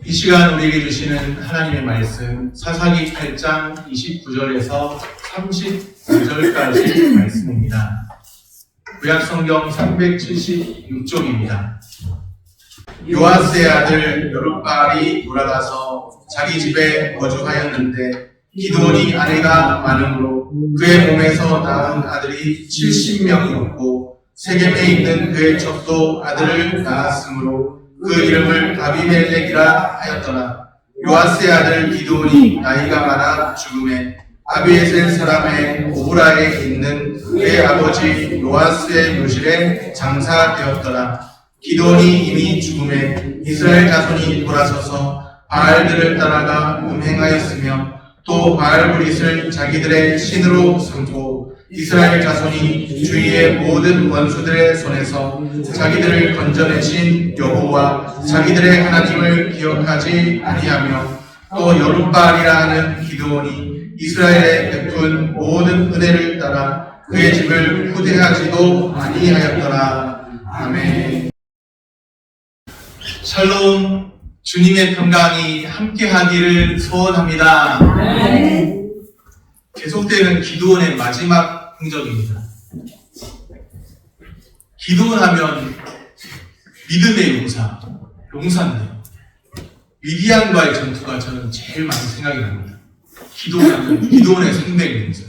이 시간 우리에게 주시는 하나님의 말씀 사사기 8장 29절에서 39절까지 말씀입니다. 구약성경 376쪽입니다. 요아스의 아들 여룻바알이 돌아가서 자기 집에 거주하였는데 기드온이 아내가 많으므로 그의 몸에서 낳은 아들이 70명이었고 세겜에 있는 그의 족도 아들을 낳았으므로 그 이름을 아비멜렉이라 하였더라. 요아스의 아들 기드온이 나이가 많아 죽음에 아비에셀 사람의 오브라에 있는 그의 아버지 요아스의 묘실에 장사되었더라. 기드온이 이미 죽음에 이스라엘 자손이 돌아서서 바알들을 따라가 음행하였으며 또 바알브릿을 자기들의 신으로 삼고 이스라엘 자손이 주위의 모든 원수들의 손에서 자기들을 건져내신 여호와 자기들의 하나님을 기억하지 아니하며 또 여룻바알이라 하는 기드온이 이스라엘에 베푼 모든 은혜를 따라 그의 집을 후대하지도 아니하였더라. 아멘. 샬롬, 주님의 평강이 함께하기를 소원합니다. 계속되는 기드온의 마지막 행적입니다. 기드온 하면 믿음의 용사인데요. 미디안과의 전투가 저는 제일 많이 생각이 납니다. 기드온 하면 기드온의 생명용사.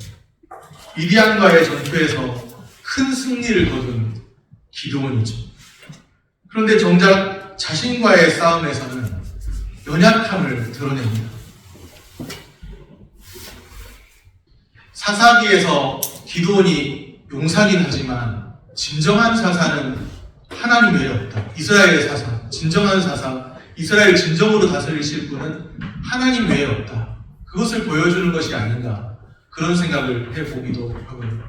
미디안과의 전투에서 큰 승리를 거둔 기드온이죠. 그런데 정작 자신과의 싸움에서는 연약함을 드러냅니다. 사사기에서 기드온이 용사긴 하지만 진정한 사사는 하나님 외에 없다. 이스라엘의 사사, 진정한 사사, 이스라엘 진정으로 다스리실 분은 하나님 외에 없다. 그것을 보여주는 것이 아닌가, 그런 생각을 해보기도 하고요.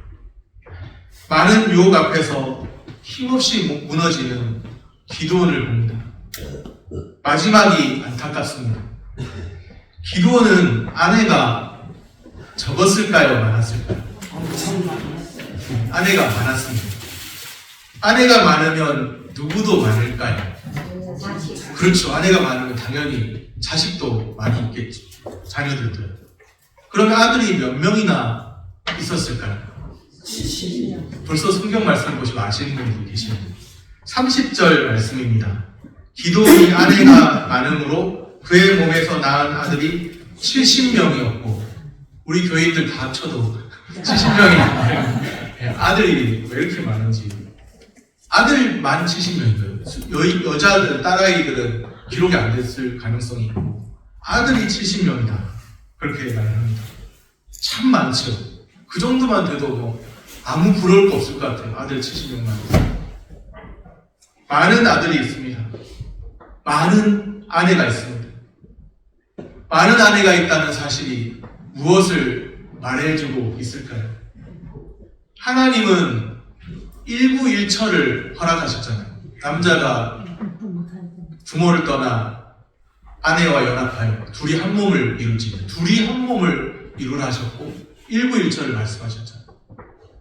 많은 유혹 앞에서 힘없이 무너지는 기드온을 봅니다. 마지막이 안타깝습니다. 기드온은 아내가 적었을까요? 많았을까요? 아내가 많았습니다. 아내가 많으면 누구도 많을까요? 그렇죠. 아내가 많으면 당연히 자식도 많이 있겠죠. 자녀들도. 그러면 아들이 몇 명이나 있었을까요? 70명. 벌써 성경 말씀 보시면 아시는 분들이 계시는데 30절 말씀입니다. 기드온이 아내가 많으므로 그의 몸에서 낳은 아들이 70명이었고 우리 교인들 다 합쳐도 70명이 아들이 왜 이렇게 많은지. 아들만 70명인가요? 여자들, 딸아이들은 기록이 안 됐을 가능성이 있고 아들이 70명이다. 그렇게 말을 합니다. 참 많죠. 그 정도만 돼도 뭐 아무 부러울 거 없을 것 같아요. 아들 70명만. 많은 아들이 있습니다. 많은 아내가 있습니다. 많은 아내가 있다는 사실이 무엇을 말해주고 있을까요? 하나님은 일부일처를 허락하셨잖아요. 남자가 부모를 떠나 아내와 연합하여 둘이 한 몸을 이루지, 둘이 한 몸을 이루라 하셨고 일부일처를 말씀하셨잖아요.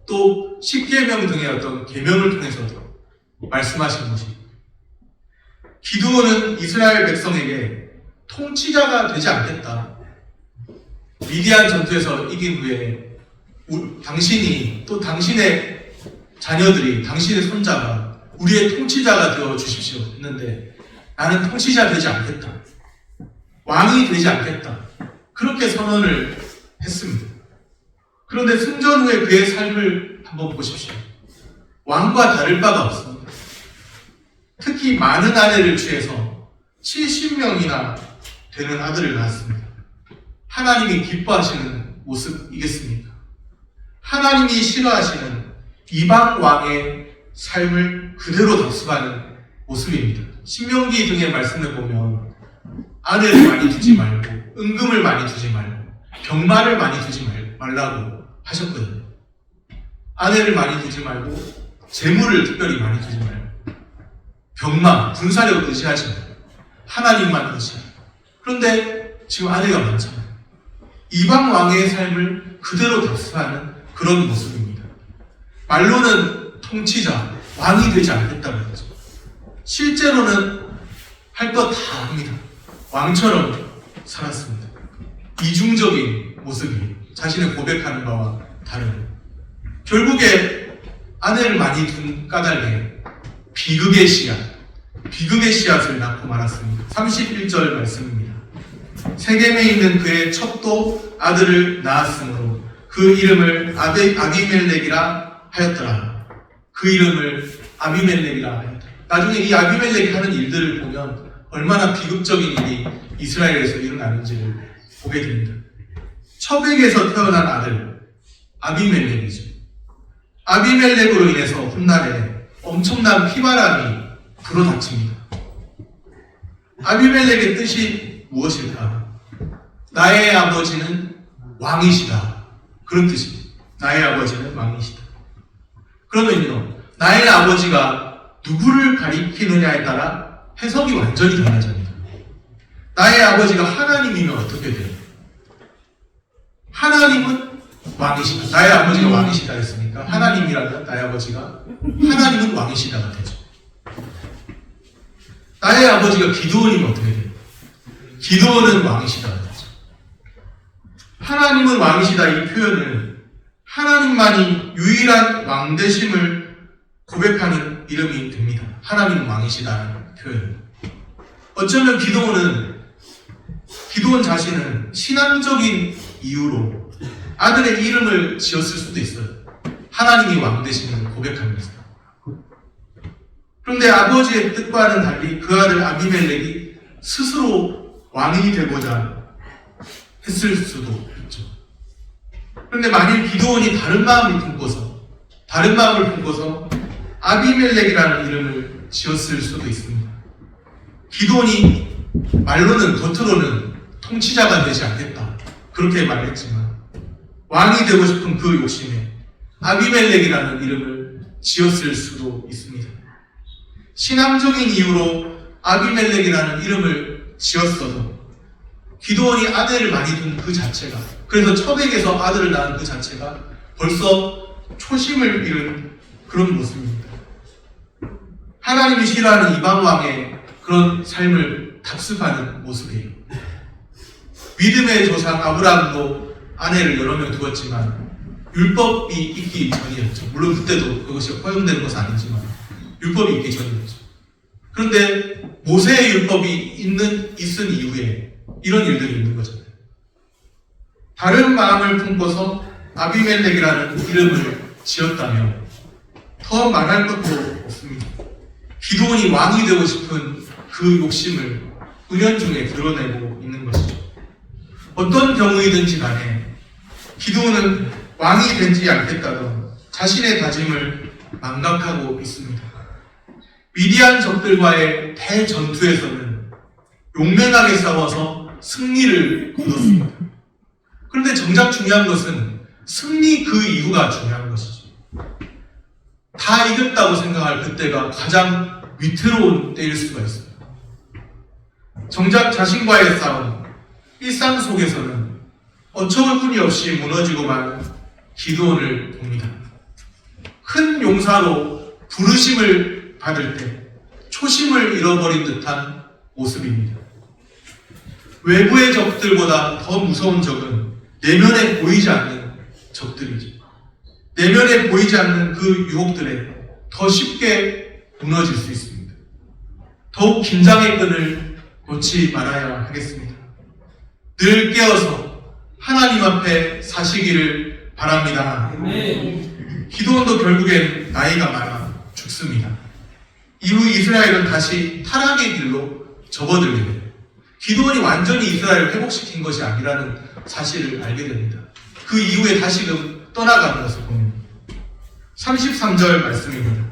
또 십계명 등의 어떤 계명을 통해서도 말씀하신 것이, 기드온은 이스라엘 백성에게 통치자가 되지 않겠다. 미디안 전투에서 이긴 후에 당신이 또 당신의 자녀들이, 당신의 손자가 우리의 통치자가 되어 주십시오 했는데 나는 통치자 되지 않겠다. 왕이 되지 않겠다. 그렇게 선언을 했습니다. 그런데 승전 후에 그의 삶을 한번 보십시오. 왕과 다를 바가 없습니다. 특히 많은 아내를 취해서 70명이나 되는 아들을 낳았습니다. 하나님이 기뻐하시는 모습이겠습니까? 하나님이 싫어하시는 이방 왕의 삶을 그대로 답습하는 모습입니다. 신명기 등의 말씀을 보면 아내를 많이 두지 말고, 은금을 많이 두지 말고, 병마를 많이 두지 말라고 하셨거든요. 아내를 많이 두지 말고, 재물을 특별히 많이 두지 말고, 병마, 군사력 의지하지 말고, 하나님만 의지하고. 그런데 지금 아내가 많잖아요. 이방 왕의 삶을 그대로 답습하는 그런 모습입니다. 말로는 통치자, 왕이 되지 않겠다는 거죠. 실제로는 할 것 다 합니다. 왕처럼 살았습니다. 이중적인 모습이 자신을 고백하는 바와 다른, 결국에 아내를 많이 둔 까닭에 비극의 씨앗을 낳고 말았습니다. 31절 말씀입니다. 세겜에 있는 그의 첩도 아들을 낳았으므로 그 이름을 아비멜렉이라 하였더라. 그 이름을 아비멜렉이라 하였더라. 나중에 이 아비멜렉이 하는 일들을 보면 얼마나 비극적인 일이 이스라엘에서 일어나는지를 보게 됩니다. 첩에게서 태어난 아들 아비멜렉이죠. 아비멜렉으로 인해서 훗날에 엄청난 피바람이 불어닥칩니다. 아비멜렉의 뜻이 무엇일까? 나의 아버지는 왕이시다. 그런 뜻입니다. 나의 아버지는 왕이시다. 그러면요, 나의 아버지가 누구를 가리키느냐에 따라 해석이 완전히 달라집니다. 나의 아버지가 하나님이면 어떻게 돼요? 하나님은 왕이시다. 나의 아버지가 왕이시다 했으니까 하나님이라면 나의 아버지가 하나님은 왕이시다가 되죠. 나의 아버지가 기드온이면 어떻게 돼요? 기드온은 왕이시다가 되죠. 하나님은 왕이시다 이 표현은 하나님만이 유일한 왕되심을 고백하는 이름이 됩니다. 하나님은 왕이시다는 표현. 어쩌면 기드온 자신은 신앙적인 이유로 아들의 이름을 지었을 수도 있어요. 하나님이 왕되심을 고백하면서. 그런데 아버지의 뜻과는 달리 그 아들 아비멜렉이 스스로 왕이 되고자 했을 수도 있죠. 그런데 만일 기드온이 다른 마음을 품고서 아비멜렉이라는 이름을 지었을 수도 있습니다. 기드온이 겉으로는 통치자가 되지 않겠다 그렇게 말했지만 왕이 되고 싶은 그 욕심에 아비멜렉이라는 이름을 지었을 수도 있습니다. 신앙적인 이유로 아비멜렉이라는 이름을 지었어도 기드온이 아내를 많이 둔 그 자체가, 그래서 첩에게서 아들을 낳은 그 자체가 벌써 초심을 잃은 그런 모습입니다. 하나님이 싫어하는 이방 왕의 그런 삶을 답습하는 모습이에요. 믿음의 조상 아브라함도 아내를 여러 명 두었지만 율법이 있기 전이었죠. 물론 그때도 그것이 허용되는 것은 아니지만 율법이 있기 전이었죠. 그런데 모세의 율법이 있은 이후에 이런 일들이 있는 거잖아요. 다른 마음을 품고서 아비멜렉이라는 이름을 지었다면 더 말할 것도 없습니다. 기드온이 왕이 되고 싶은 그 욕심을 은연중에 드러내고 있는 것이죠. 어떤 경우이든지 간에 기드온은 왕이 되지 않겠다던 자신의 다짐을 망각하고 있습니다. 미디안 적들과의 대전투에서는 용맹하게 싸워서 승리를 거뒀습니다. 그런데 정작 중요한 것은 승리 그 이유가 중요한 것이죠. 다 이겼다고 생각할 그때가 가장 위태로운 때일 수가 있어요. 정작 자신과의 싸움, 일상 속에서는 어처구니 뿐이 없이 무너지고만 기드온을 봅니다. 큰 용사로 부르심을 받을 때 초심을 잃어버린 듯한 모습입니다. 외부의 적들보다 더 무서운 적은 내면에 보이지 않는 적들이죠. 내면에 보이지 않는 그 유혹들에 더 쉽게 무너질 수 있습니다. 더욱 긴장의 끈을 놓지 말아야 하겠습니다. 늘 깨어서 하나님 앞에 사시기를 바랍니다. 기드온도 결국엔 나이가 많아 죽습니다. 이후 이스라엘은 다시 타락의 길로 접어들게 돼요. 기드온이 완전히 이스라엘을 회복시킨 것이 아니라는 사실을 알게 됩니다. 그 이후에 다시금 떠나가는 것을 봅니다. 33절 말씀입니다.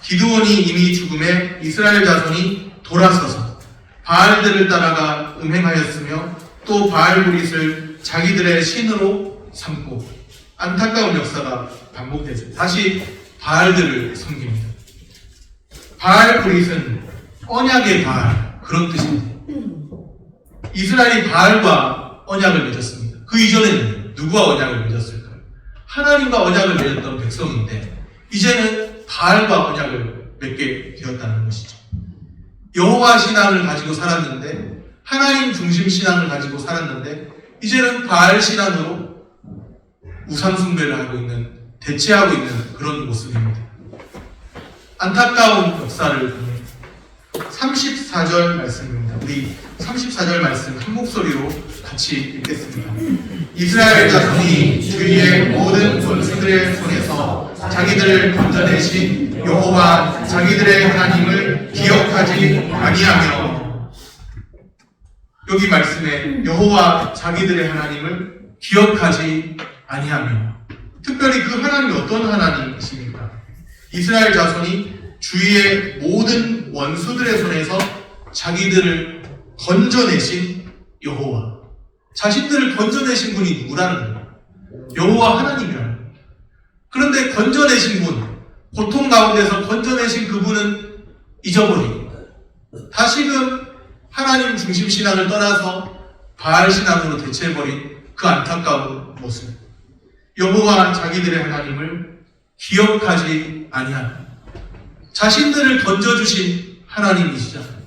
기드온이 이미 죽음에 이스라엘 자손이 돌아서서 바알들을 따라가 음행하였으며 또 바알브릿을 자기들의 신으로 삼고 안타까운 역사가 반복되죠. 다시 바알들을 섬깁니다. 바알브릿은 언약의 바알, 그런 뜻입니다. 이스라엘이 바알과 언약을 맺었습니다. 그 이전에는 누구와 언약을 맺었을까요? 하나님과 언약을 맺었던 백성인데 이제는 바알과 언약을 맺게 되었다는 것이죠. 여호와 신앙을 가지고 살았는데 하나님 중심 신앙을 가지고 살았는데 이제는 바알 신앙으로 우상 숭배를 하고 있는, 대체하고 있는 그런 모습입니다. 안타까운 역사를 보면 34절 말씀입니다. 우리 34절 말씀 한 목소리로 같이 읽겠습니다. 이스라엘 자손이 주위의 모든 원수들의 손에서 자기들을 건져내신 여호와 자기들의 하나님을 기억하지 아니하며, 여기 말씀에 여호와 자기들의 하나님을 기억하지 아니하며, 특별히 그 하나님이 어떤 하나님이십니까? 이스라엘 자손이 주위의 모든 원수들의 손에서 자기들을 건져내신 여호와, 자신들을 건져내신 분이 누구라는 거예요? 여호와 하나님이라는 거예요. 그런데 건져내신 분, 고통 가운데서 건져내신 그분은 잊어버리고 다시금 하나님 중심 신앙을 떠나서 바알 신앙으로 대체해버린 그 안타까운 모습. 여호와 자기들의 하나님을 기억하지 아니하는, 자신들을 건져주신 하나님이시잖아요.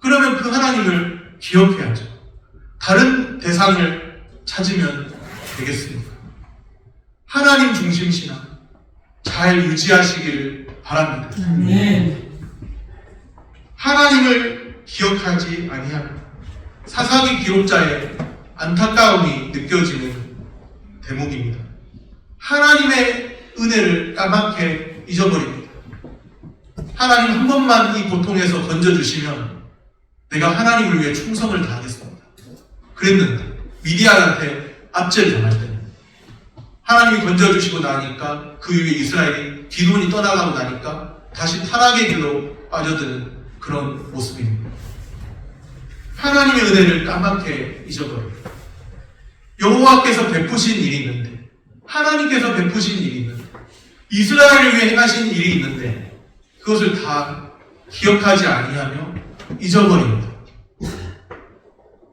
그러면 그 하나님을 기억해야죠. 다른 대상을 찾으면 되겠습니까? 하나님 중심 신앙 잘 유지하시기를 바랍니다. 하나님을 기억하지 아니하는 사사기 기록자의 안타까움이 느껴지는 대목입니다. 하나님의 은혜를 까맣게 잊어버립니다. 하나님 한 번만 이 고통에서 건져주시면 내가 하나님을 위해 충성을 다하겠습니다. 그랬는데 미디안한테 압제를 당할 때는 하나님이 건져주시고 나니까 그 이후에 이스라엘이 기드온이 떠나가고 나니까 다시 타락의 길로 빠져드는 그런 모습입니다. 하나님의 은혜를 까맣게 잊어버립니다. 여호와께서 베푸신 일이 있는데, 하나님께서 베푸신 일이 있는데, 이스라엘을 위해 행하신 일이 있는데 그것을 다 기억하지 아니하며 잊어버립니다.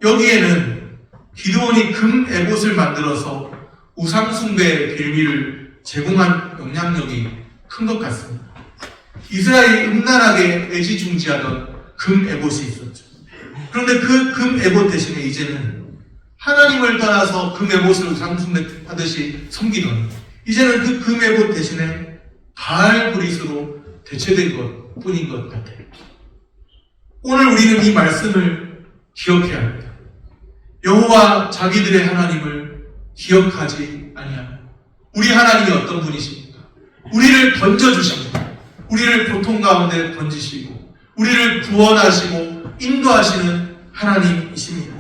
여기에는 기드온이 금 에봇을 만들어서 우상숭배의 빌미를 제공한 영향력이 큰 것 같습니다. 이스라엘이 음란하게 애지중지하던 금 에봇이 있었죠. 그런데 그 금 에봇 대신에 이제는 하나님을 떠나서 금 에봇을 우상숭배하듯이 섬기던, 이제는 그 금 에봇 대신에 바알 브릿으로 대체된 것 뿐인 것 같아요. 오늘 우리는 이 말씀을 기억해야 합니다. 여호와 자기들의 하나님을 기억하지 아니하며, 우리 하나님이 어떤 분이십니까? 우리를 건져주시고 우리를 고통 가운데 건지시고 우리를 구원하시고 인도하시는 하나님이십니다.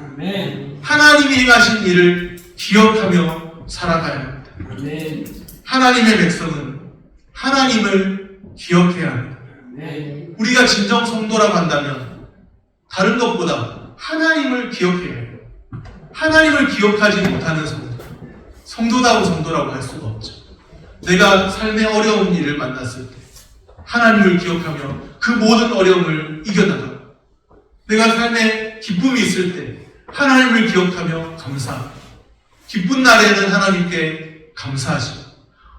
하나님이 행하신 일을 기억하며 살아가야 합니다. 하나님의 백성은 하나님을 기억해야 합니다. 우리가 진정 성도라고 한다면 다른 것보다 하나님을 기억해야 해요. 하나님을 기억하지 못하는 성도다운 성도라고 할 수가 없죠. 내가 삶의 어려운 일을 만났을 때 하나님을 기억하며 그 모든 어려움을 이겨나가고, 내가 삶에 기쁨이 있을 때 하나님을 기억하며 감사하고, 기쁜 날에는 하나님께 감사하시고,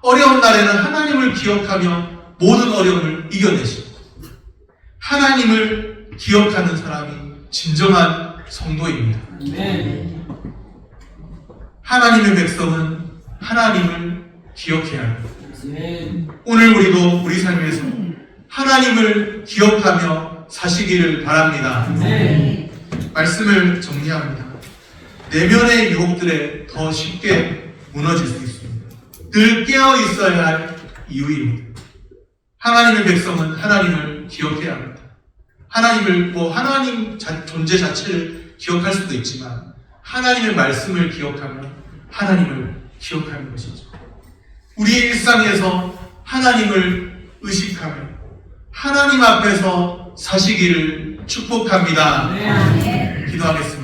어려운 날에는 하나님을 기억하며 모든 어려움을 이겨내시고, 하나님을 기억하는 사람이 진정한 성도입니다. 하나님의 백성은 하나님을 기억해야 합니다. 오늘 우리도 우리 삶에서 하나님을 기억하며 사시기를 바랍니다. 말씀을 정리합니다. 내면의 유혹들에 더 쉽게 무너질 수 있습니다. 늘 깨어 있어야 할 이유입니다. 하나님의 백성은 하나님을 기억해야 합니다. 하나님을 하나님 존재 자체를 기억할 수도 있지만 하나님의 말씀을 기억하며 하나님을 기억하는 것이죠. 우리의 일상에서 하나님을 의식하며 하나님 앞에서 사시기를 축복합니다. 기도하겠습니다.